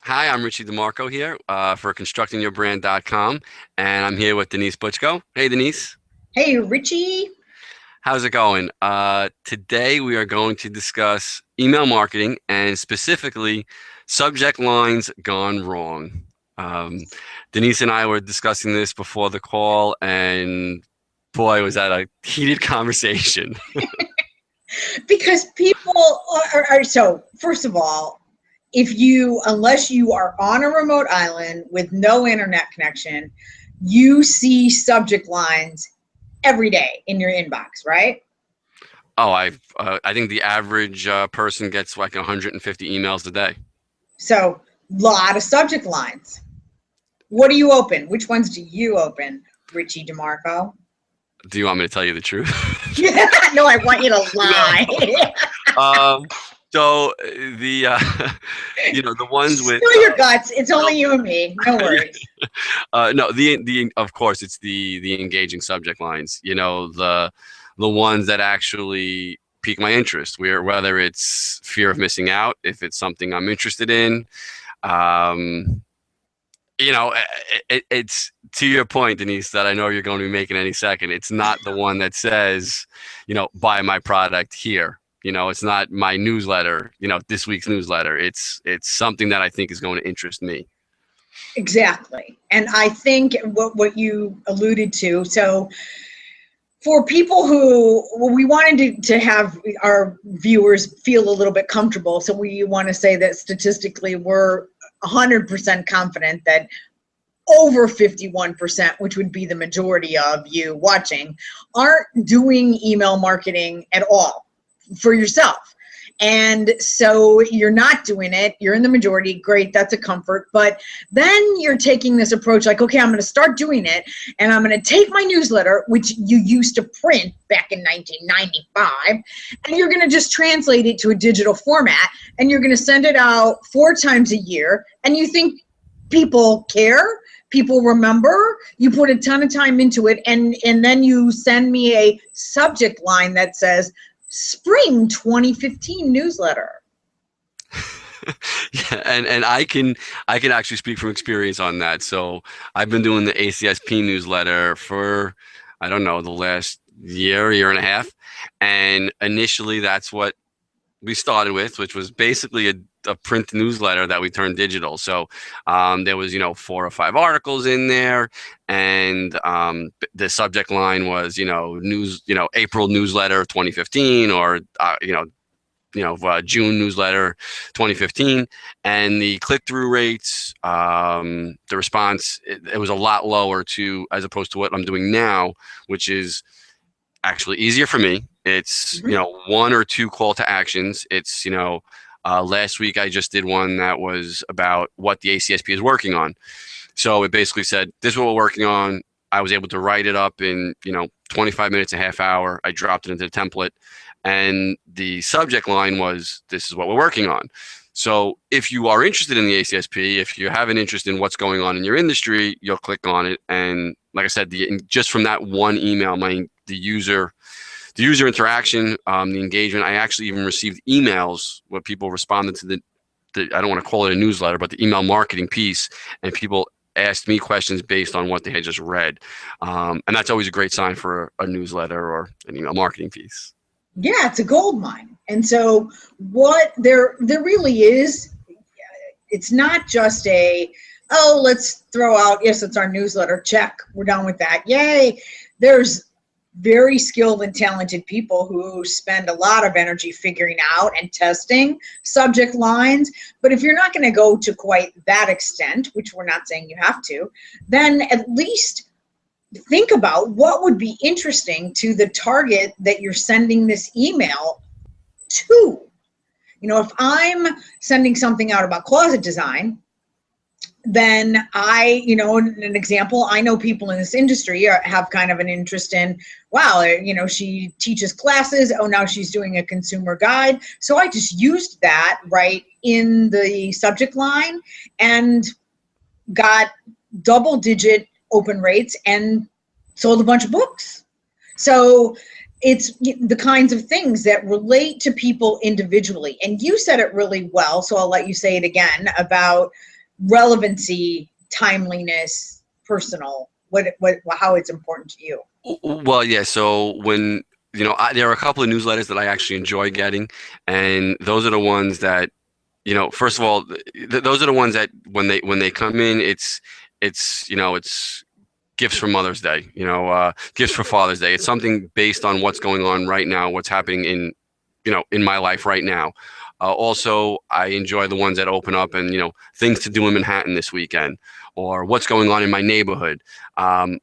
Hi, I'm Richie DeMarco here for ConstructingYourBrand.com, and I'm here with Denise Butchko. Hey, Denise, Hey, Richie. how's it going? Today we are going to discuss email marketing and specifically subject lines gone wrong. Um, Denise and I were discussing this before the call, and boy, was that a heated conversation. Because people are so, first of all, unless you are on a remote island with no internet connection, you see subject lines every day in your inbox, right? Oh, I think the average person gets like 150 emails a day. So, lot of subject lines. What do you open? Which ones do you open, Richie DeMarco? Do you want me to tell you the truth? No, I want you to No. lie. Um, so the the ones with Spill your guts. It's no, only you and me. No worries. no the of course it's the engaging subject lines. The ones that actually pique my interest. Whether it's fear of missing out, if it's something I'm interested in. Um, it's to your point, Denise, that I know you're going to be making any second. It's not the one that says, buy my product here. It's not my newsletter, this week's newsletter. It's something that I think is going to interest me. Exactly. And I think what you alluded to, so for people who well, we wanted to have our viewers feel a little bit comfortable, so we want to say that statistically we're 100% confident that over 51%, which would be the majority of you watching, aren't doing email marketing at all for yourself. And so you're not doing it, you're in the majority, great, that's a comfort. But then you're taking this approach like, okay, I'm going to start doing it, and I'm going to take my newsletter, which you used to print back in 1995, and you're going to just translate it to a digital format, and you're going to send it out 4 times a year, and you think people care? People remember? You put a ton of time into it, and then you send me a subject line that says Spring 2015 newsletter. Yeah, and I can actually speak from experience on that. So I've been doing the ACSP newsletter for I don't know the last year and a half, and initially that's what we started with, which was basically a print newsletter that we turned digital. So there was 4 or 5 articles in there, and the subject line was news April newsletter 2015 or June newsletter 2015, and the click-through rates, the response, it was a lot lower to as opposed to what I'm doing now, which is actually easier for me. It's, Mhm. 1 or 2 call to actions. It's, last week I just did one that was about what the ACSP is working on. So it basically said, this is what we're working on. I was able to write it up in, 25 minutes, a half hour. I dropped it into the template. And the subject line was, this is what we're working on. So if you are interested in the ACSP, if you have an interest in what's going on in your industry, you'll click on it. And like I said, just from that one email, the user interaction, the engagement. I actually even received emails where people responded to the I don't want to call it a newsletter, but the email marketing piece, and people asked me questions based on what they had just read, and that's always a great sign for a newsletter or an email marketing piece. Yeah, it's a gold mine. And so what there really is, it's not just a, oh, let's throw out, yes, it's our newsletter, check, we're done with that, yay. There's very skilled and talented people who spend a lot of energy figuring out and testing subject lines. But if you're not going to go to quite that extent, which we're not saying you have to, then at least think about what would be interesting to the target that you're sending this email to. If I'm sending something out about closet design, then an example, I know people in this industry have kind of an interest in, wow, she teaches classes. Oh, now she's doing a consumer guide. So I just used that right in the subject line and got double-digit open rates and sold a bunch of books. So it's the kinds of things that relate to people individually. And you said it really well, so I'll let you say it again about relevancy, timeliness, personal, how it's important to you. Well, yeah. So when there are a couple of newsletters that I actually enjoy getting, and those are the ones that first of all, those are the ones that when they come in, it's gifts for Mother's Day, gifts for Father's Day. It's something based on what's going on right now, what's happening in my life right now. Also, I enjoy the ones that open up and things to do in Manhattan this weekend, or what's going on in my neighborhood. I'm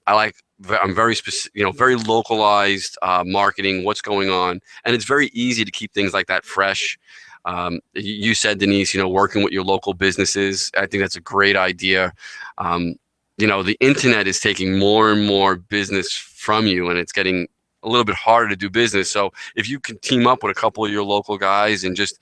very specific, very localized marketing, what's going on, and it's very easy to keep things like that fresh. You said, Denise, working with your local businesses. I think that's a great idea. The internet is taking more and more business from you, and it's getting a little bit harder to do business. So if you can team up with a couple of your local guys and just,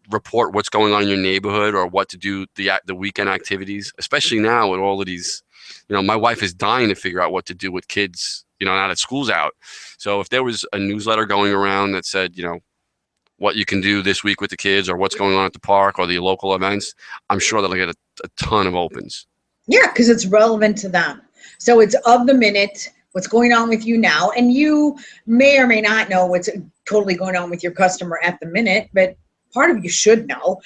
report what's going on in your neighborhood or what to do the weekend activities, especially now with all of these, my wife is dying to figure out what to do with kids, now that school's out. So if there was a newsletter going around that said, what you can do this week with the kids or what's going on at the park or the local events, I'm sure that'll get a ton of opens. Yeah, because it's relevant to them. So it's of the minute, what's going on with you now. And you may or may not know what's totally going on with your customer at the minute, but part of you should know.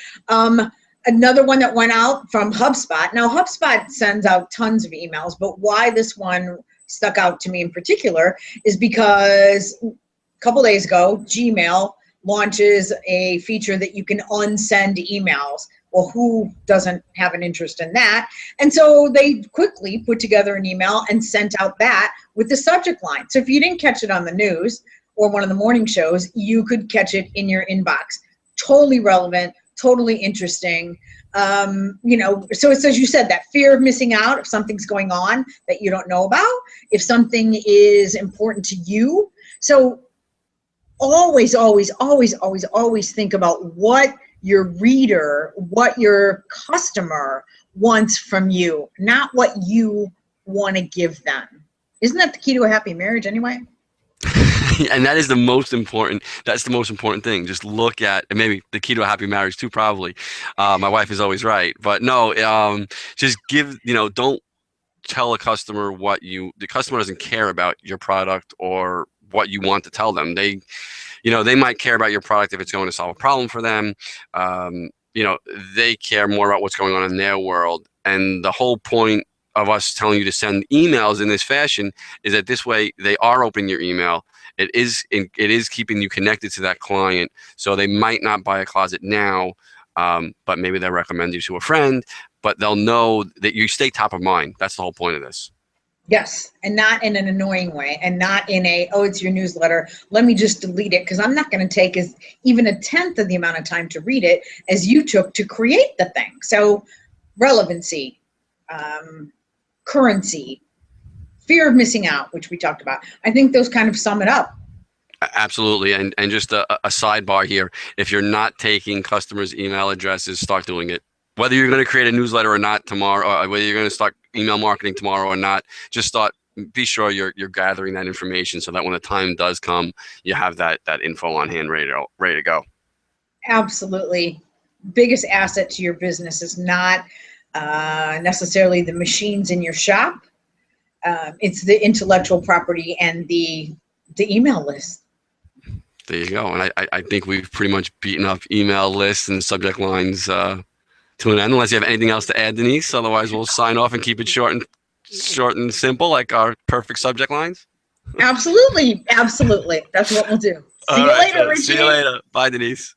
Another one that went out from HubSpot. Now, HubSpot sends out tons of emails, but why this one stuck out to me in particular is because a couple days ago, Gmail launches a feature that you can unsend emails. Well, who doesn't have an interest in that? And so they quickly put together an email and sent out that with the subject line. So if you didn't catch it on the news or one of the morning shows, you could catch it in your inbox. Totally relevant, totally interesting. So it's, as you said, that fear of missing out if something's going on that you don't know about, if something is important to you. So always, always, always, always, always think about what your reader, what your customer wants from you, not what you want to give them. Isn't that the key to a happy marriage anyway? And that is the most important. That's the most important thing. Just look at, and maybe the key to a happy marriage too, probably. My wife is always right. But no, just don't tell a customer the customer doesn't care about your product or what you want to tell them. They might care about your product if it's going to solve a problem for them. They care more about what's going on in their world. And the whole point of us telling you to send emails in this fashion is that this way they are opening your email. It is keeping you connected to that client. So they might not buy a closet now, but maybe they'll recommend you to a friend, but they'll know that you stay top of mind. That's the whole point of this. Yes, and not in an annoying way, and not in it's your newsletter, let me just delete it, because I'm not going to take even a tenth of the amount of time to read it as you took to create the thing. So relevancy, currency, fear of missing out, which we talked about. I think those kind of sum it up. Absolutely. And just a sidebar here, if you're not taking customers' email addresses, start doing it. Whether you're going to create a newsletter or not tomorrow, or whether you're going to start email marketing tomorrow or not, just be sure you're gathering that information so that when the time does come, you have that info on hand ready to go. Absolutely. Biggest asset to your business is not necessarily the machines in your shop. It's the intellectual property and the email list. There you go. And I think we've pretty much beaten up email lists and subject lines to an end, unless you have anything else to add, Denise. Otherwise, we'll sign off and keep it short and simple, like our perfect subject lines. Absolutely. Absolutely. That's what we'll do. See you later, Richie. See you later. Bye, Denise.